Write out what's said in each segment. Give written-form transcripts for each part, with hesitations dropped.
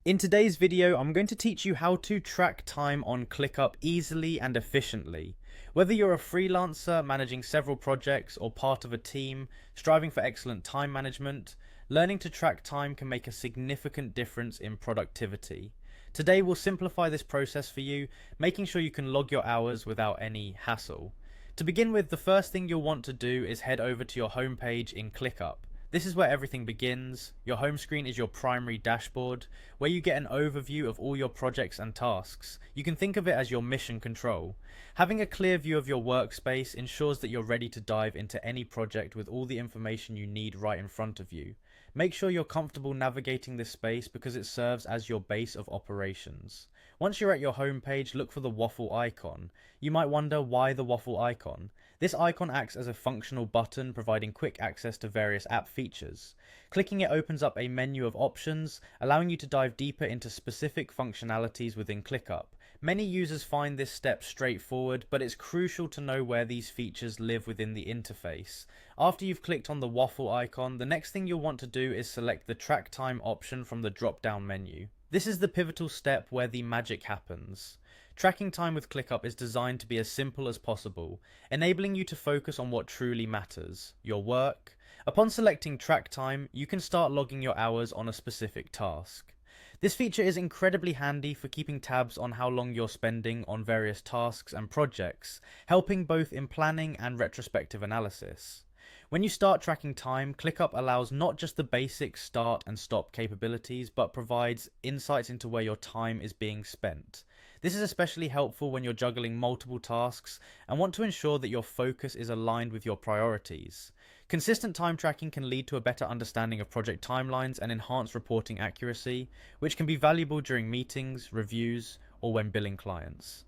In today's video, I'm going to teach you how to track time on Clickup easily and efficiently. Whether you're a freelancer managing several projects or part of a team striving for excellent time management, learning to track time can make a significant difference in productivity. Today we'll simplify this process for you, making sure you can log your hours without any hassle. To begin with, the first thing you'll want to do is head over to your homepage in Clickup. This is where everything begins. Your home screen is your primary dashboard, where you get an overview of all your projects and tasks. You can think of it as your mission control. Having a clear view of your workspace ensures that you're ready to dive into any project with all the information you need right in front of you. Make sure you're comfortable navigating this space because it serves as your base of operations. Once you're at your home page, look for the waffle icon. You might wonder why the waffle icon. This icon acts as a functional button providing quick access to various app features. Clicking it opens up a menu of options, allowing you to dive deeper into specific functionalities within Clickup. Many users find this step straightforward, but it's crucial to know where these features live within the interface. After you've clicked on the waffle icon, the next thing you'll want to do is select the track time option from the drop-down menu. This is the pivotal step where the magic happens. Tracking time with Clickup is designed to be as simple as possible, enabling you to focus on what truly matters, your work. Upon selecting track time, you can start logging your hours on a specific task. This feature is incredibly handy for keeping tabs on how long you're spending on various tasks and projects, helping both in planning and retrospective analysis. When you start tracking time, Clickup allows not just the basic start and stop capabilities, but provides insights into where your time is being spent. This is especially helpful when you're juggling multiple tasks and want to ensure that your focus is aligned with your priorities. Consistent time tracking can lead to a better understanding of project timelines and enhanced reporting accuracy, which can be valuable during meetings, reviews, or when billing clients.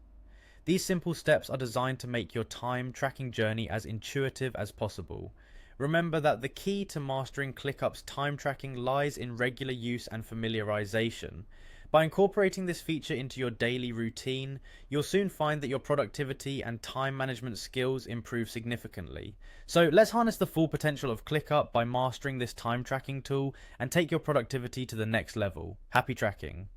These simple steps are designed to make your time tracking journey as intuitive as possible. Remember that the key to mastering Clickup's time tracking lies in regular use and familiarization. By incorporating this feature into your daily routine, you'll soon find that your productivity and time management skills improve significantly. So let's harness the full potential of Clickup by mastering this time tracking tool and take your productivity to the next level. Happy tracking!